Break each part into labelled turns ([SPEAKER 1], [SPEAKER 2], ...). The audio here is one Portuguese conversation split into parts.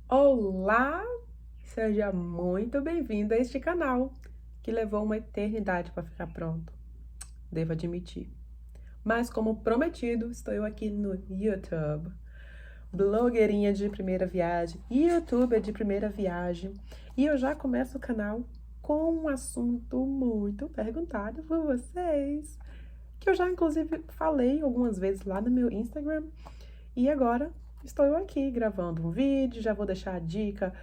[SPEAKER 1] Olá! Seja muito bem-vindo a este canal, que levou uma eternidade para ficar pronto, devo admitir. Mas como prometido, estou eu aqui no YouTube, blogueirinha de primeira viagem, youtuber de primeira viagem, e eu já começo o canal com um assunto muito perguntado por vocês, que eu já inclusive falei algumas vezes lá no meu Instagram, e agora estou eu aqui gravando um vídeo, já vou deixar a dica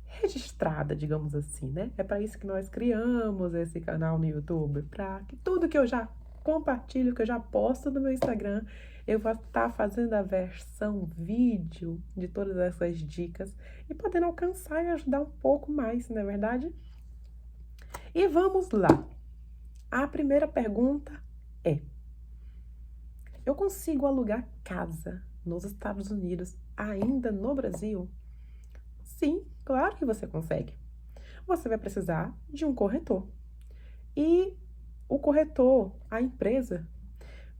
[SPEAKER 1] registrada, digamos assim, né? É para isso que nós criamos esse canal no YouTube, para que tudo que eu já compartilho, que eu já posto no meu Instagram, eu vou estar fazendo a versão vídeo de todas essas dicas e podendo alcançar e ajudar um pouco mais, não é verdade? E vamos lá. A primeira pergunta é: eu consigo alugar casa nos Estados Unidos ainda no Brasil? Sim, claro que você consegue. Você vai precisar de um corretor. E o corretor, a empresa,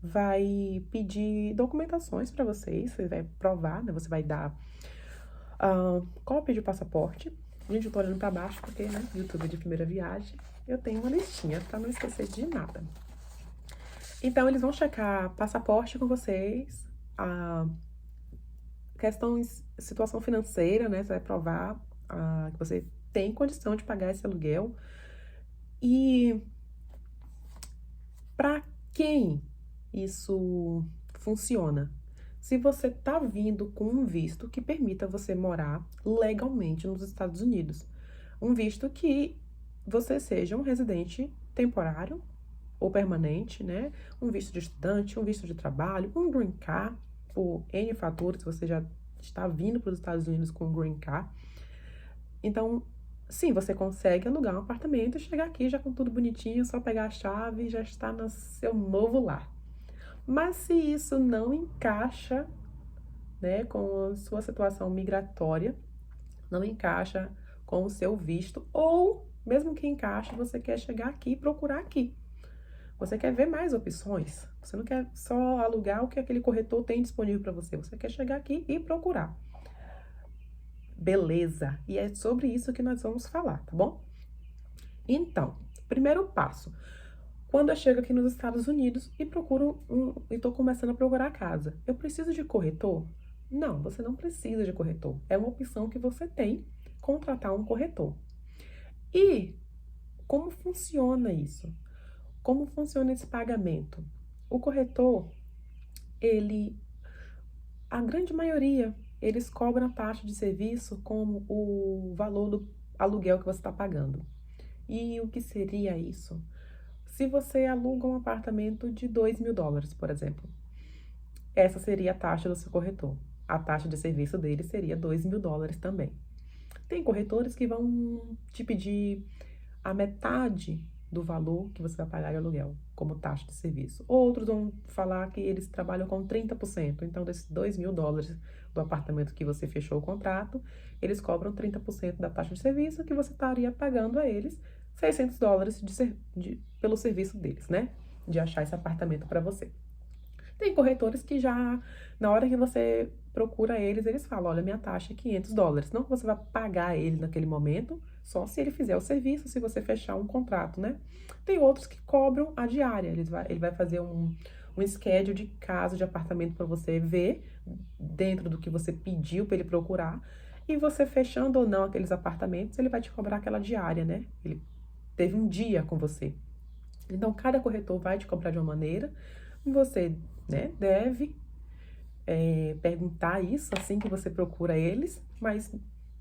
[SPEAKER 1] vai pedir documentações para vocês, você vai provar, né? Você vai dar cópia de passaporte. Gente, eu tô olhando para baixo porque, né, YouTube de primeira viagem, eu tenho uma listinha para não esquecer de nada. Então, eles vão checar passaporte com vocês, a situação financeira, né? Você vai provar que você tem condição de pagar esse aluguel. E para quem isso funciona? Se você está vindo com um visto que permita você morar legalmente nos Estados Unidos, um visto que você seja um residente temporário ou permanente, né? Um visto de estudante, um visto de trabalho, um green card, por N fatores, você já está vindo para os Estados Unidos com um green card. Então, sim, você consegue alugar um apartamento e chegar aqui já com tudo bonitinho, só pegar a chave e já está no seu novo lar. Mas se isso não encaixa, né, com a sua situação migratória, não encaixa com o seu visto, ou mesmo que encaixe, você quer chegar aqui e procurar aqui. Você quer ver mais opções. Você não quer só alugar o que aquele corretor tem disponível para você. Você quer chegar aqui e procurar. Beleza. E é sobre isso que nós vamos falar, tá bom? Então, primeiro passo. Quando eu chego aqui nos Estados Unidos e estou começando a procurar casa, eu preciso de corretor? Não, você não precisa de corretor. É uma opção que você tem, contratar um corretor. E como funciona isso? Como funciona esse pagamento? O corretor, a grande maioria, eles cobram a taxa de serviço como o valor do aluguel que você está pagando. E o que seria isso? Se você aluga um apartamento de $2.000, por exemplo, essa seria a taxa do seu corretor. A taxa de serviço dele seria $2.000 também. Tem corretores que vão te pedir a metade do valor que você vai pagar de aluguel como taxa de serviço. Outros vão falar que eles trabalham com 30%. Então, desses $2.000 do apartamento que você fechou o contrato, eles cobram 30% da taxa de serviço que você estaria pagando a eles $600 pelo serviço deles, né? De achar esse apartamento para você. Tem corretores que já, na hora que você procura eles, eles falam, olha, minha taxa é $500. Não que você vai pagar ele naquele momento, só se ele fizer o serviço, se você fechar um contrato, né? Tem outros que cobram a diária, ele vai fazer um schedule de casa, de apartamento para você ver, dentro do que você pediu para ele procurar, e você fechando ou não aqueles apartamentos, ele vai te cobrar aquela diária, né? Ele teve um dia com você. Então, cada corretor vai te cobrar de uma maneira, você, né, deve perguntar isso assim que você procura eles, mas,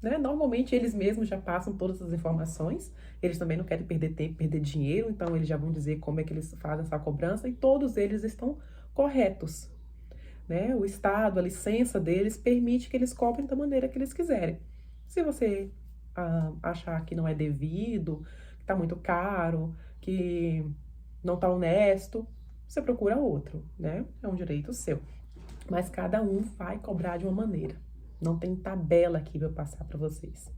[SPEAKER 1] né, normalmente eles mesmos já passam todas as informações, eles também não querem perder tempo, perder dinheiro, então eles já vão dizer como é que eles fazem essa cobrança e todos eles estão corretos, né? O estado, a licença deles permite que eles cobrem da maneira que eles quiserem. Se você achar que não é devido, que está muito caro, que não está honesto, você procura outro, né? É um direito seu. Mas cada um vai cobrar de uma maneira. Não tem tabela aqui para eu passar para vocês.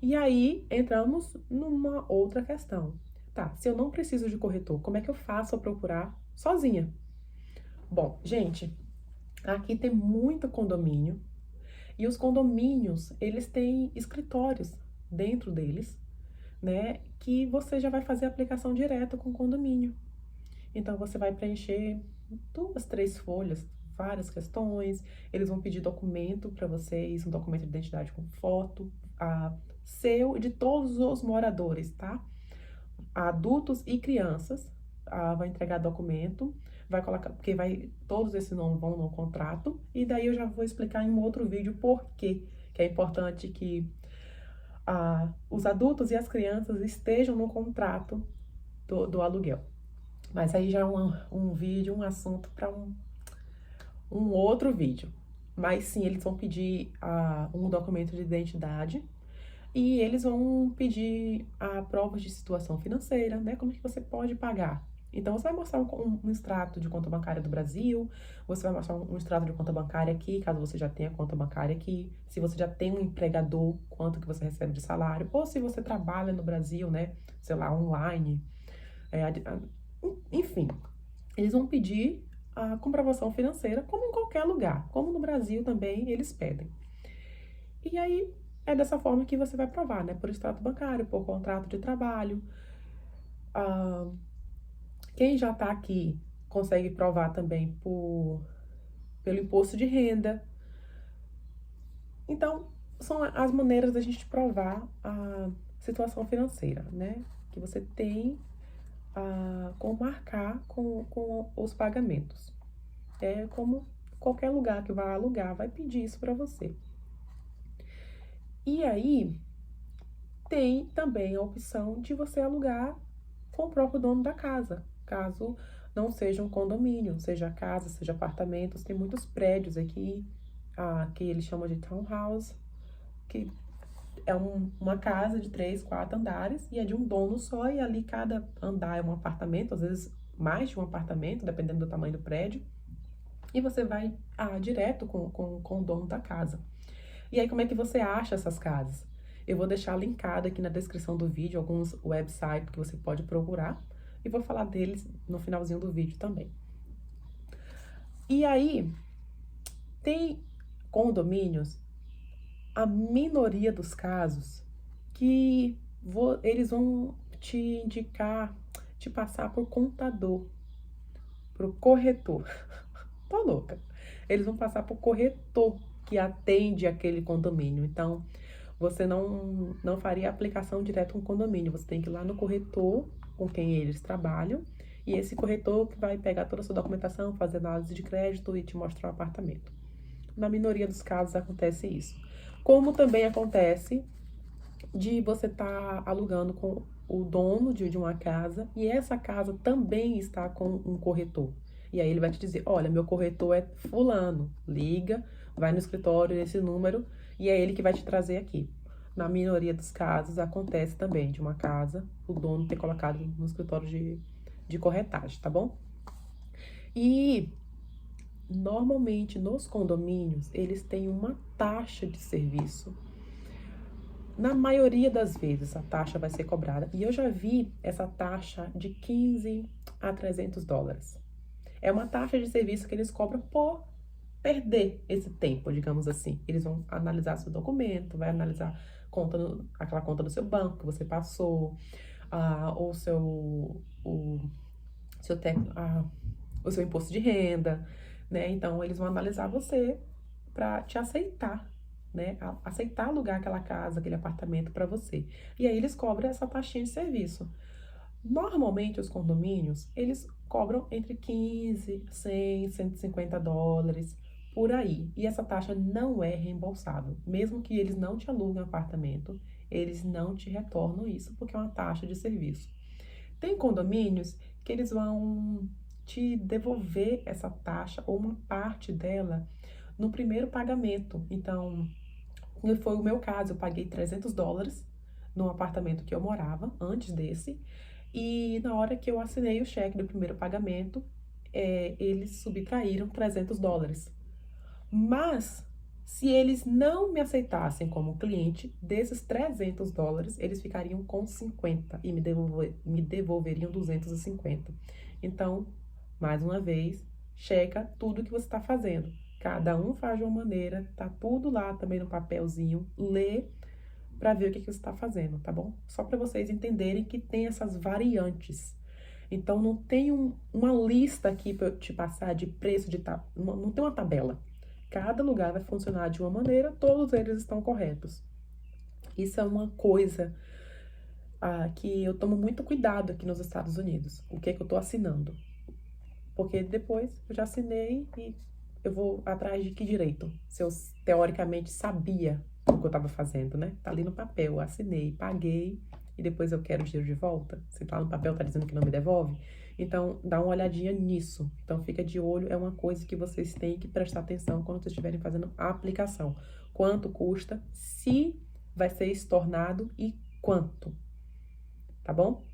[SPEAKER 1] E aí entramos numa outra questão. Tá, se eu não preciso de corretor, como é que eu faço a procurar sozinha? Bom, gente, aqui tem muito condomínio E os condomínios, eles têm escritórios dentro deles, né, que você já vai fazer a aplicação direta com o condomínio. Então, você vai preencher 2, 3 folhas, várias questões, eles vão pedir documento para vocês, um documento de identidade com foto, seu e de todos os moradores, tá? Adultos e crianças, vai entregar documento, vai colocar, porque todos esses nomes vão no contrato, e daí eu já vou explicar em um outro vídeo por quê que é importante que os adultos e as crianças estejam no contrato do aluguel. Mas aí já é um vídeo, um assunto para um outro vídeo. Mas sim, eles vão pedir um documento de identidade e eles vão pedir provas de situação financeira, né? Como é que você pode pagar? Então, você vai mostrar um extrato de conta bancária do Brasil, você vai mostrar um extrato de conta bancária aqui, caso você já tenha conta bancária aqui, se você já tem um empregador, quanto que você recebe de salário, ou se você trabalha no Brasil, né? Sei lá, online, enfim, eles vão pedir a comprovação financeira, como em qualquer lugar, como no Brasil também eles pedem. E aí, é dessa forma que você vai provar, né? Por extrato bancário, por contrato de trabalho. Quem já está aqui consegue provar também pelo imposto de renda. Então, são as maneiras da gente provar a situação financeira, né? Que você tem como marcar com os pagamentos. É como qualquer lugar que vai alugar vai pedir isso para você. E aí, tem também a opção de você alugar com o próprio dono da casa, caso não seja um condomínio, seja casa, seja apartamentos. Tem muitos prédios aqui, que eles chamam de townhouse, que é uma casa de 3, 4 andares e é de um dono só, e ali cada andar é um apartamento, às vezes mais de um apartamento, dependendo do tamanho do prédio, e você vai direto com o dono da casa. E aí, como é que você acha essas casas? Eu vou deixar linkado aqui na descrição do vídeo alguns websites que você pode procurar e vou falar deles no finalzinho do vídeo também. E aí, tem condomínios, a minoria dos casos, que eles vão te indicar, te passar por contador, pro corretor. Tô louca. Eles vão passar por corretor que atende aquele condomínio. Então, você não faria aplicação direto com o condomínio. Você tem que ir lá no corretor com quem eles trabalham. E esse corretor que vai pegar toda a sua documentação, fazer análise de crédito e te mostrar o apartamento. Na minoria dos casos acontece isso. Como também acontece de você estar alugando com o dono de uma casa e essa casa também está com um corretor. E aí ele vai te dizer, olha, meu corretor é fulano, liga, vai no escritório nesse número e é ele que vai te trazer aqui. Na minoria dos casos acontece também de uma casa, o dono ter colocado no escritório de corretagem, tá bom? E normalmente nos condomínios eles têm uma taxa de serviço. Na maioria das vezes, a taxa vai ser cobrada. E eu já vi essa taxa de 15 a 300 dólares. É uma taxa de serviço que eles cobram por perder esse tempo, digamos assim. Eles vão analisar seu documento, vai analisar aquela conta do seu banco que você passou, ou o seu imposto de renda, né? Então, eles vão analisar você para te aceitar, né? Aceitar alugar aquela casa, aquele apartamento para você. E aí eles cobram essa taxinha de serviço. Normalmente os condomínios, eles cobram entre 15, 100, 150 dólares por aí. E essa taxa não é reembolsável. Mesmo que eles não te aluguem apartamento, eles não te retornam isso porque é uma taxa de serviço. Tem condomínios que eles vão te devolver essa taxa ou uma parte dela no primeiro pagamento. Então, foi o meu caso, eu paguei 300 dólares no apartamento que eu morava, antes desse, e na hora que eu assinei o cheque do primeiro pagamento, eles subtraíram 300 dólares. Mas, se eles não me aceitassem como cliente, desses 300 dólares, eles ficariam com 50 e me devolveriam 250. Então, mais uma vez, checa tudo que você está fazendo. Cada um faz de uma maneira, tá tudo lá também no papelzinho. Lê para ver o que você está fazendo, tá bom? Só para vocês entenderem que tem essas variantes. Então, não tem uma lista aqui para eu te passar de preço, não tem uma tabela. Cada lugar vai funcionar de uma maneira, todos eles estão corretos. Isso é uma coisa que eu tomo muito cuidado aqui nos Estados Unidos. O que é que eu tô assinando? Porque depois eu já assinei e eu vou atrás de que direito? Se eu teoricamente sabia o que eu tava fazendo, né? Tá ali no papel, eu assinei, paguei e depois eu quero o dinheiro de volta. Se tá no papel, tá dizendo que não me devolve. Então, dá uma olhadinha nisso. Então, fica de olho, é uma coisa que vocês têm que prestar atenção quando vocês estiverem fazendo a aplicação. Quanto custa, se vai ser estornado e quanto, tá bom?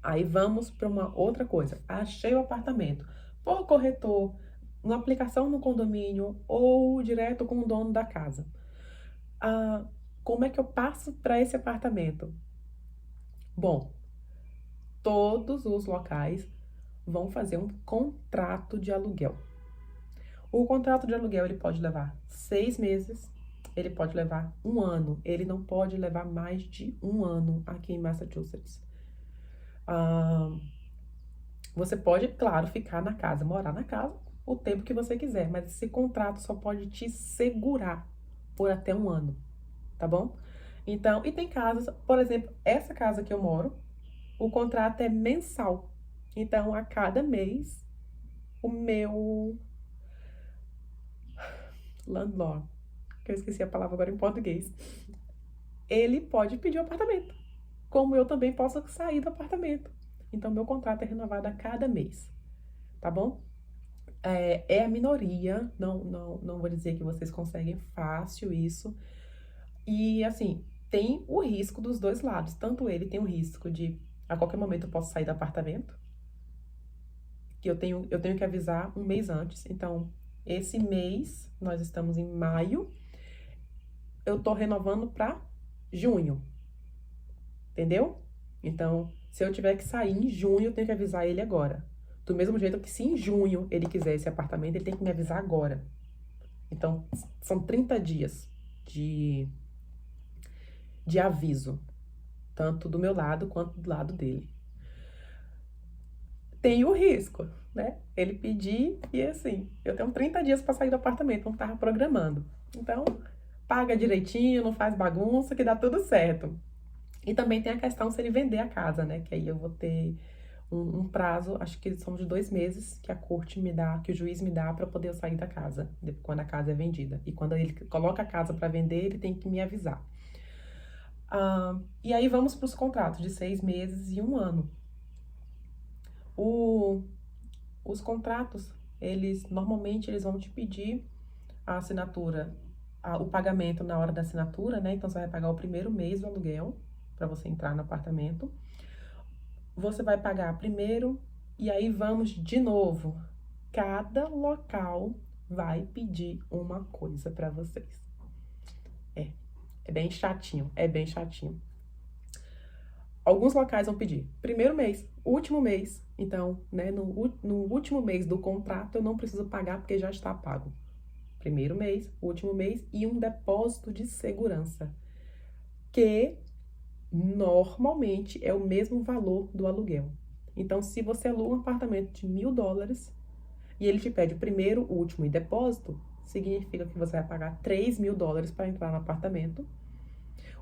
[SPEAKER 1] Aí vamos para uma outra coisa. Achei o apartamento por corretor, uma aplicação no condomínio ou direto com o dono da casa. Como é que eu passo para esse apartamento? Bom, todos os locais vão fazer um contrato de aluguel. O contrato de aluguel ele pode levar 6 meses, ele pode levar 1 ano, ele não pode levar mais de 1 ano aqui em Massachusetts. Você pode, claro, ficar na casa, morar na casa o tempo que você quiser, mas esse contrato só pode te segurar por até 1 ano, tá bom? Então, e tem casas, por exemplo, essa casa que eu moro, o contrato é mensal. Então, a cada mês, o meu landlord, que eu esqueci a palavra agora em português, ele pode pedir o apartamento, como eu também posso sair do apartamento. Então, meu contrato é renovado a cada mês, tá bom? É a minoria, não vou dizer que vocês conseguem fácil isso. E, assim, tem o risco dos dois lados. Tanto ele tem o risco de, a qualquer momento, eu posso sair do apartamento, que eu tenho que avisar 1 mês antes. Então, esse mês, nós estamos em maio, eu tô renovando para junho, entendeu? Então, se eu tiver que sair em junho, eu tenho que avisar ele agora. Do mesmo jeito que se em junho ele quiser esse apartamento, ele tem que me avisar agora. Então, são 30 dias de aviso, tanto do meu lado quanto do lado dele. Tem o risco, né? Ele pedir e assim, eu tenho 30 dias para sair do apartamento, não tava programando. Então, paga direitinho, não faz bagunça, que dá tudo certo. E também tem a questão se ele vender a casa, né? Que aí eu vou ter um prazo, acho que são de 2 meses, que a corte me dá, que o juiz me dá para poder eu sair da casa, quando a casa é vendida. E quando ele coloca a casa para vender, ele tem que me avisar. E aí vamos para os contratos de 6 meses e 1 ano. Os contratos, normalmente eles vão te pedir a assinatura, o pagamento na hora da assinatura, né? Então, você vai pagar o primeiro mês do aluguel para você entrar no apartamento. Você vai pagar primeiro e aí vamos de novo. Cada local vai pedir uma coisa para vocês. É bem chatinho, é bem chatinho. Alguns locais vão pedir primeiro mês, último mês. Então, né, no último mês do contrato, eu não preciso pagar porque já está pago. Primeiro mês, último mês e um depósito de segurança, que normalmente é o mesmo valor do aluguel. Então, se você aluga um apartamento de $1.000 e ele te pede o primeiro, o último e depósito, significa que você vai pagar $3.000 para entrar no apartamento.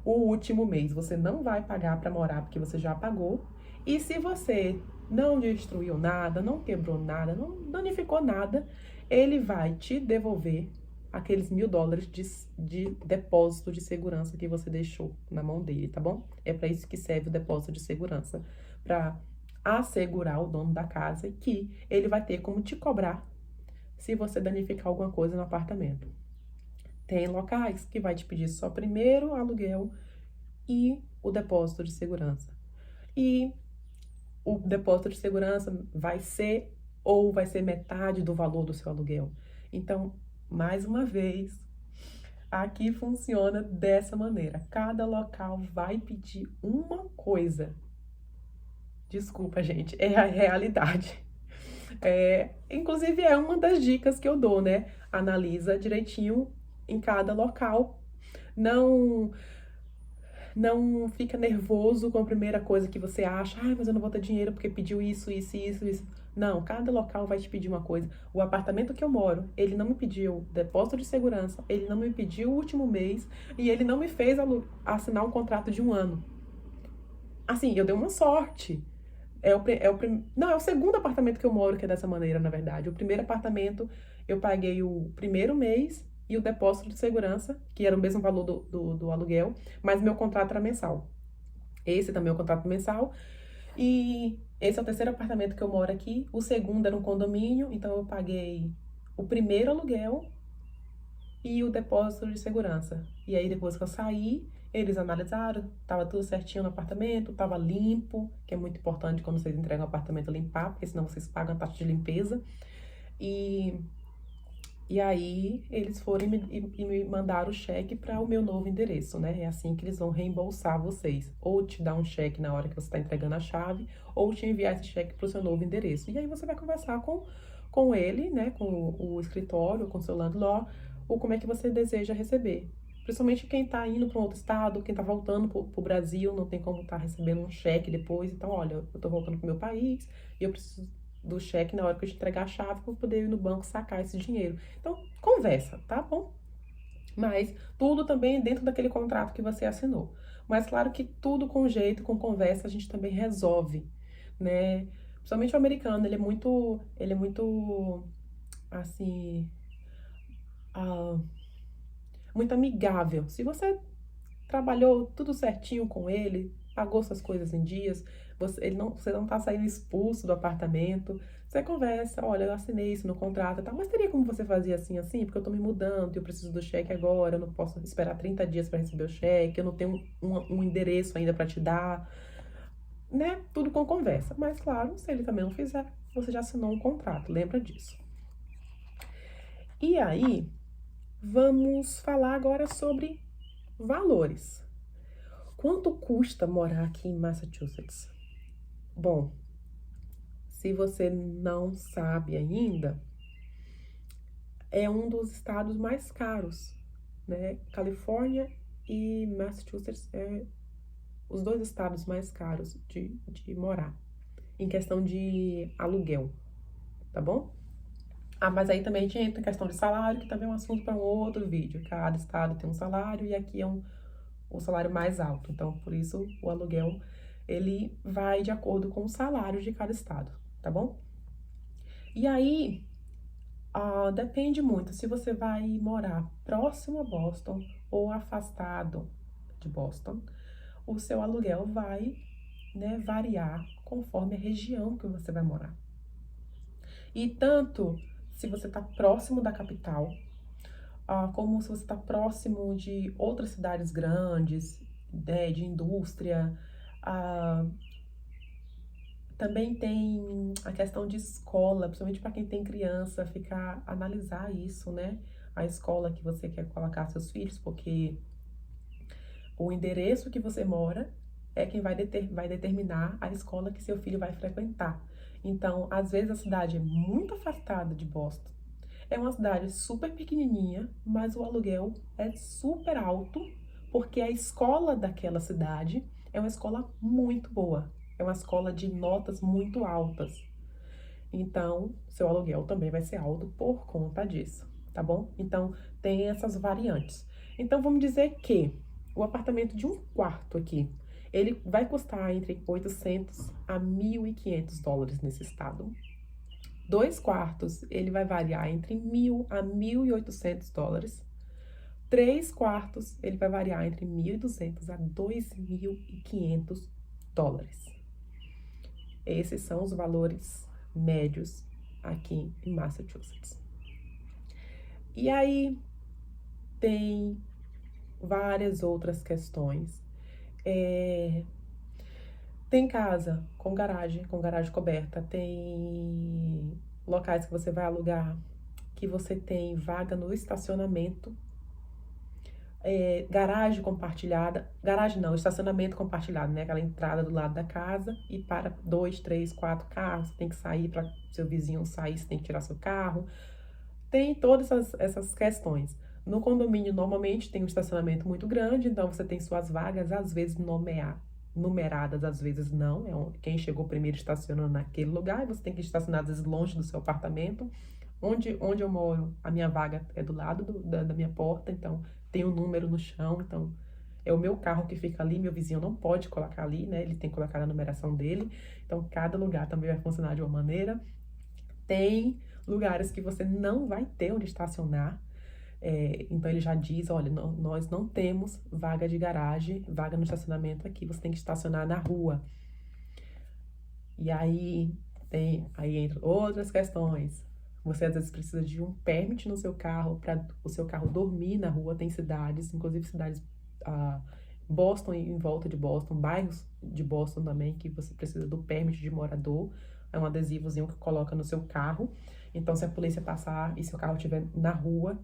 [SPEAKER 1] O último mês você não vai pagar para morar porque você já pagou. E se você não destruiu nada, não quebrou nada, não danificou nada, ele vai te devolver aqueles $1.000 de depósito de segurança que você deixou na mão dele, tá bom? É para isso que serve o depósito de segurança, para assegurar o dono da casa que ele vai ter como te cobrar se você danificar alguma coisa no apartamento. Tem locais que vai te pedir só primeiro o aluguel e o depósito de segurança. E o depósito de segurança vai ser metade do valor do seu aluguel. Então, mais uma vez, aqui funciona dessa maneira. Cada local vai pedir uma coisa. Desculpa, gente, é a realidade. Inclusive, é uma das dicas que eu dou, né? Analisa direitinho em cada local. Não, não fica nervoso com a primeira coisa que você acha. Ai, mas eu não vou ter dinheiro porque pediu isso, isso, isso, isso. Não, cada local vai te pedir uma coisa. O apartamento que eu moro, ele não me pediu depósito de segurança, ele não me pediu o último mês e ele não me fez assinar um contrato de 1 ano. Assim, eu dei uma sorte. Não, é o segundo apartamento que eu moro que é dessa maneira, na verdade. O primeiro apartamento eu paguei o primeiro mês e o depósito de segurança, que era o mesmo valor do aluguel, mas meu contrato era mensal. Esse também é o contrato mensal. E esse é o terceiro apartamento que eu moro aqui. O segundo era um condomínio, então eu paguei o primeiro aluguel e o depósito de segurança. E aí depois que eu saí, eles analisaram, tava tudo certinho no apartamento, tava limpo, que é muito importante quando vocês entregam o apartamento limpar, porque senão vocês pagam a taxa de limpeza. E, e aí eles foram e me mandaram o cheque para o meu novo endereço, né? É assim que eles vão reembolsar vocês. Ou te dar um cheque na hora que você está entregando a chave, ou te enviar esse cheque para o seu novo endereço. E aí você vai conversar com ele, né? Com o escritório, com o seu landlord, ou como é que você deseja receber. Principalmente quem está indo para um outro estado, quem está voltando para o Brasil, não tem como estar recebendo um cheque depois. Então, olha, eu estou voltando para o meu país e eu preciso do cheque na hora que eu te entregar a chave para poder ir no banco sacar esse dinheiro. Então, conversa, tá bom? Mas tudo também dentro daquele contrato que você assinou. Mas claro que tudo com jeito, com conversa, a gente também resolve, né? Principalmente o americano, ele é muito, assim, ah, muito amigável. Se você trabalhou tudo certinho com ele, pagou suas coisas em dias, você não tá saindo expulso do apartamento. Você conversa, olha, eu assinei isso no contrato, tá? Mas teria como você fazer assim, assim? Porque eu tô me mudando, eu preciso do cheque agora, eu não posso esperar 30 dias para receber o cheque, eu não tenho um endereço ainda para te dar, né? Tudo com conversa. Mas claro, se ele também não fizer, você já assinou um contrato, lembra disso. E aí, vamos falar agora sobre valores. Quanto custa morar aqui em Massachusetts? Bom, se você não sabe ainda, é um dos estados mais caros, né? Califórnia e Massachusetts é os dois estados mais caros de morar, em questão de aluguel, tá bom? Ah, mas aí também a gente entra em questão de salário, que também é um assunto para um outro vídeo. Cada estado tem um salário e aqui é o salário mais alto. Então, por isso, o aluguel, ele vai de acordo com o salário de cada estado, tá bom? E aí, depende muito se você vai morar próximo a Boston ou afastado de Boston, o seu aluguel vai, né, variar conforme a região que você vai morar. E tanto se você está próximo da capital, como se você está próximo de outras cidades grandes, né, de indústria. Também tem a questão de escola, principalmente para quem tem criança, analisar isso, né? A escola que você quer colocar seus filhos, porque o endereço que você mora é quem vai determinar a escola que seu filho vai frequentar. Então, às vezes a cidade é muito afastada de Boston. É uma cidade super pequenininha, mas o aluguel é super alto, porque a escola daquela cidade é uma escola muito boa. É uma escola de notas muito altas. Então, seu aluguel também vai ser alto por conta disso, tá bom? Então, tem essas variantes. Então, vamos dizer que o apartamento de um quarto aqui, ele vai custar entre 800 a 1.500 dólares nesse estado. 2 quartos, ele vai variar entre 1.000 a 1.800 dólares. 3 quartos, ele vai variar entre 1.200 a 2.500 dólares. Esses são os valores médios aqui em Massachusetts. E aí tem várias outras questões. Tem casa com garagem coberta, tem locais que você vai alugar que você tem vaga no estacionamento. garagem compartilhada, garagem não, estacionamento compartilhado, né? Aquela entrada do lado da casa e para 2, 3, 4 carros, você tem que sair para seu vizinho sair, você tem que tirar seu carro. Tem todas essas questões. No condomínio, normalmente, tem um estacionamento muito grande, então você tem suas vagas, às vezes numeradas, às vezes não. Quem chegou primeiro estaciona naquele lugar, e você tem que estacionar, às vezes, longe do seu apartamento. Onde eu moro, a minha vaga é do lado da minha porta, então tem um número no chão, então é o meu carro que fica ali, meu vizinho não pode colocar ali, né? Ele tem que colocar na numeração dele, então cada lugar também vai funcionar de uma maneira. Tem lugares que você não vai ter onde estacionar, então ele já diz, olha, nós não temos vaga de garagem, vaga no estacionamento aqui, você tem que estacionar na rua. E aí entra outras questões. Você às vezes precisa de um permit no seu carro para o seu carro dormir na rua. Tem cidades, inclusive cidades, Boston e em volta de Boston, bairros de Boston também, que você precisa do permit de morador. É um adesivozinho que coloca no seu carro. Então, se a polícia passar e seu carro estiver na rua,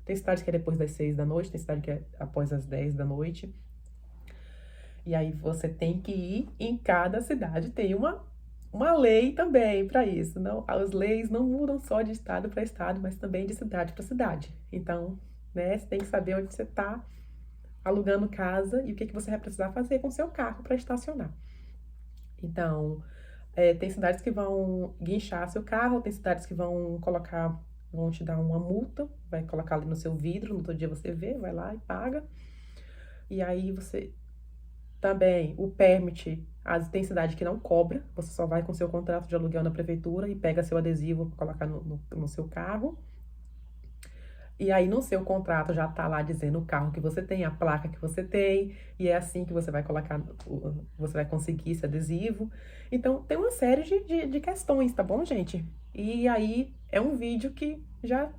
[SPEAKER 1] tem cidade que é depois das 6 da noite, tem cidade que é após as 10 da noite. E aí você tem que ir em cada cidade, tem uma lei também para isso. Não, as leis não mudam só de estado para estado, mas também de cidade para cidade. Então, né, você tem que saber onde você está alugando casa e o que você vai precisar fazer com o seu carro para estacionar. Então, tem cidades que vão guinchar seu carro, tem cidades que vão te dar uma multa, vai colocar ali no seu vidro, no outro dia você vê, vai lá e paga. E aí você também, o permit, tem cidade que não cobra, você só vai com seu contrato de aluguel na prefeitura e pega seu adesivo para colocar no seu carro. E aí no seu contrato já tá lá dizendo o carro que você tem, a placa que você tem, e é assim que você vai colocar, você vai conseguir esse adesivo. Então tem uma série de questões, tá bom, gente? E aí é um vídeo que já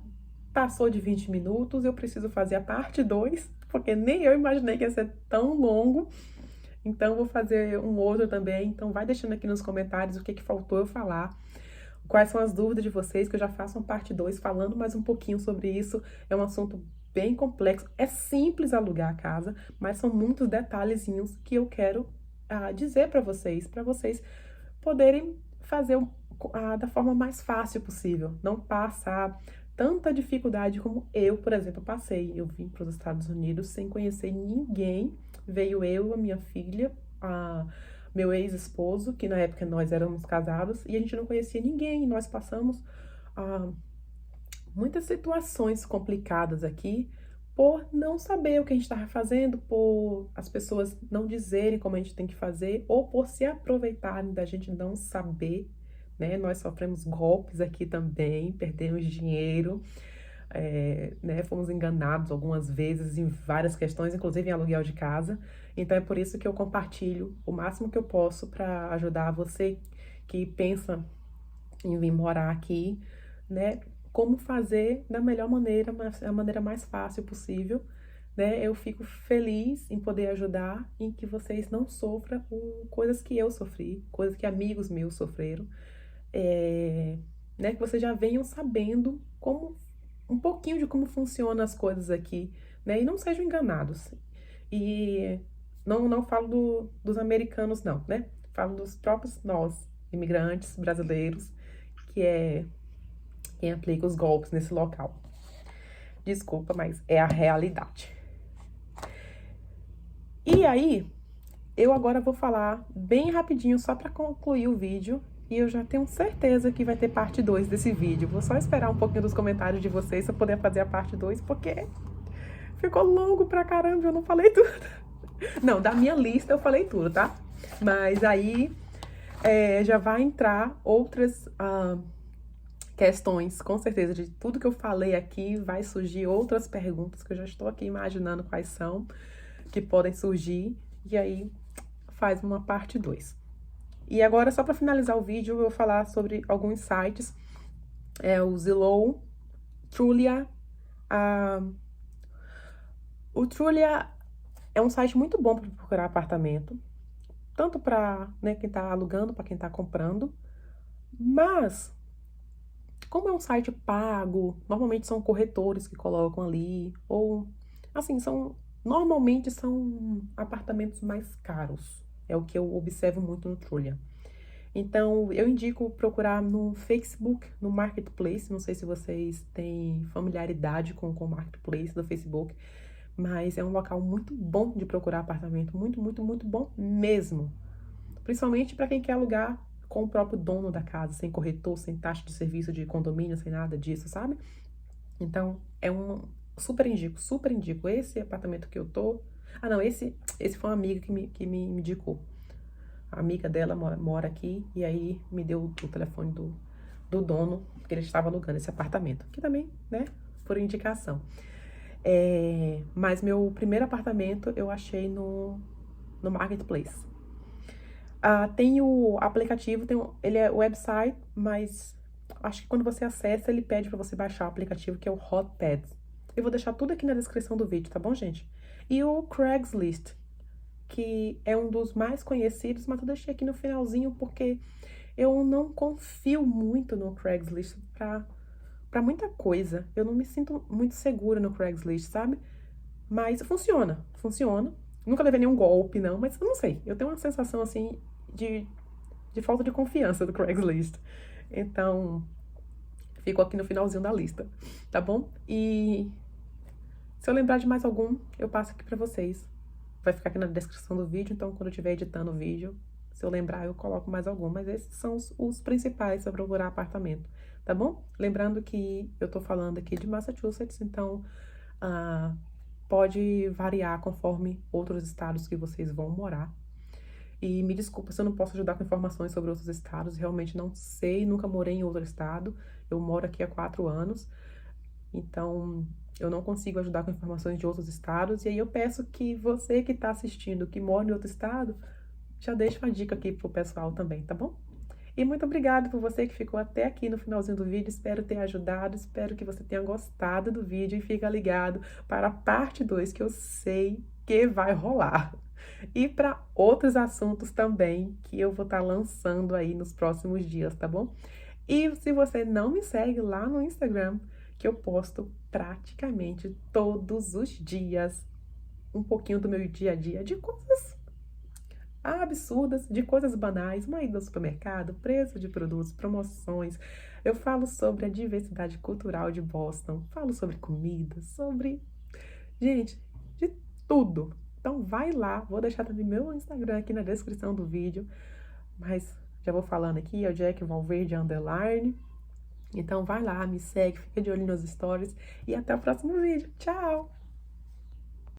[SPEAKER 1] passou de 20 minutos, eu preciso fazer a parte 2, porque nem eu imaginei que ia ser tão longo. Então, vou fazer um outro também. Então, vai deixando aqui nos comentários o que faltou eu falar. Quais são as dúvidas de vocês, que eu já faço uma parte 2 falando mais um pouquinho sobre isso. É um assunto bem complexo. É simples alugar a casa, mas são muitos detalhezinhos que eu quero dizer para vocês poderem fazer da forma mais fácil possível. Não passar tanta dificuldade como eu, por exemplo, passei. Eu vim para os Estados Unidos sem conhecer ninguém. Veio eu, a minha filha, meu ex-esposo, que na época nós éramos casados, e a gente não conhecia ninguém. Nós passamos muitas situações complicadas aqui por não saber o que a gente estava fazendo, por as pessoas não dizerem como a gente tem que fazer, ou por se aproveitarem da gente não saber, né? Nós sofremos golpes aqui também, perdemos dinheiro, né? Fomos enganados algumas vezes em várias questões, inclusive em aluguel de casa. Então é por isso que eu compartilho o máximo que eu posso para ajudar você que pensa em vir morar aqui, né? Como fazer da melhor maneira, a maneira mais fácil possível, né? Eu fico feliz em poder ajudar, em que vocês não sofram com coisas que eu sofri, coisas que amigos meus sofreram, né? Que vocês já venham sabendo um pouquinho de como funcionam as coisas aqui, né? E não sejam enganados. E não falo dos americanos, não, né? Falo dos próprios nós, imigrantes brasileiros, que é quem aplica os golpes nesse local. Desculpa, mas é a realidade. E aí, eu agora vou falar bem rapidinho, só para concluir o vídeo, e eu já tenho certeza que vai ter parte 2 desse vídeo. Vou só esperar um pouquinho dos comentários de vocês para poder fazer a parte 2, porque ficou longo pra caramba, eu não falei tudo. Não, da minha lista eu falei tudo, tá? Mas aí já vai entrar outras questões, com certeza, de tudo que eu falei aqui, vai surgir outras perguntas que eu já estou aqui imaginando quais são, que podem surgir, e aí faz uma parte 2. E agora, só para finalizar o vídeo, eu vou falar sobre alguns sites, o Zillow, Trulia. O Trulia é um site muito bom para procurar apartamento, tanto para, né, quem está alugando, para quem está comprando, mas como é um site pago, normalmente são corretores que colocam ali, ou Assim, normalmente são apartamentos mais caros. É o que eu observo muito no Trulia. Então, eu indico procurar no Facebook, no Marketplace. Não sei se vocês têm familiaridade com o Marketplace do Facebook, mas é um local muito bom de procurar apartamento. Muito, muito, muito bom mesmo. Principalmente para quem quer alugar com o próprio dono da casa, sem corretor, sem taxa de serviço de condomínio, sem nada disso, sabe? Então, é um super indico, super indico. Esse apartamento que eu tô. Ah, não, esse foi uma amiga que me indicou. A amiga dela mora aqui e aí me deu o telefone do dono, porque ele estava alugando esse apartamento. Que também, né, por indicação. Mas meu primeiro apartamento eu achei no Marketplace. Tem o aplicativo, ele é website, mas acho que quando você acessa, ele pede para você baixar o aplicativo que é o Hotpads. Eu vou deixar tudo aqui na descrição do vídeo, tá bom, gente? E o Craigslist, que é um dos mais conhecidos, mas eu deixei aqui no finalzinho porque eu não confio muito no Craigslist para muita coisa. Eu não me sinto muito segura no Craigslist, sabe? Mas funciona, funciona. Nunca levei nenhum golpe, não, mas eu não sei. Eu tenho uma sensação assim de, de falta de confiança do Craigslist. Então, ficou aqui no finalzinho da lista, tá bom? E se eu lembrar de mais algum, eu passo aqui pra vocês. Vai ficar aqui na descrição do vídeo, então quando eu estiver editando o vídeo, se eu lembrar, eu coloco mais algum. Mas esses são os principais para procurar apartamento, tá bom? Lembrando que eu tô falando aqui de Massachusetts, então pode variar conforme outros estados que vocês vão morar. E me desculpa se eu não posso ajudar com informações sobre outros estados, realmente não sei, nunca morei em outro estado, eu moro aqui há 4 anos, então eu não consigo ajudar com informações de outros estados, e aí eu peço que você que está assistindo, que mora em outro estado, já deixe uma dica aqui pro pessoal também, tá bom? E muito obrigada por você que ficou até aqui no finalzinho do vídeo, espero ter ajudado, espero que você tenha gostado do vídeo e fica ligado para a parte 2 que eu sei que vai rolar. E para outros assuntos também que eu vou estar lançando aí nos próximos dias, tá bom? E se você não me segue lá no Instagram, que eu posto praticamente todos os dias um pouquinho do meu dia a dia de coisas absurdas, de coisas banais, uma ida ao supermercado, preço de produtos, promoções. Eu falo sobre a diversidade cultural de Boston, falo sobre comida, sobre, gente, de tudo. Então vai lá, vou deixar também meu Instagram aqui na descrição do vídeo, mas já vou falando aqui, é o Jack Valverde _ Então vai lá, me segue, fica de olho nos stories e até o próximo vídeo. Tchau!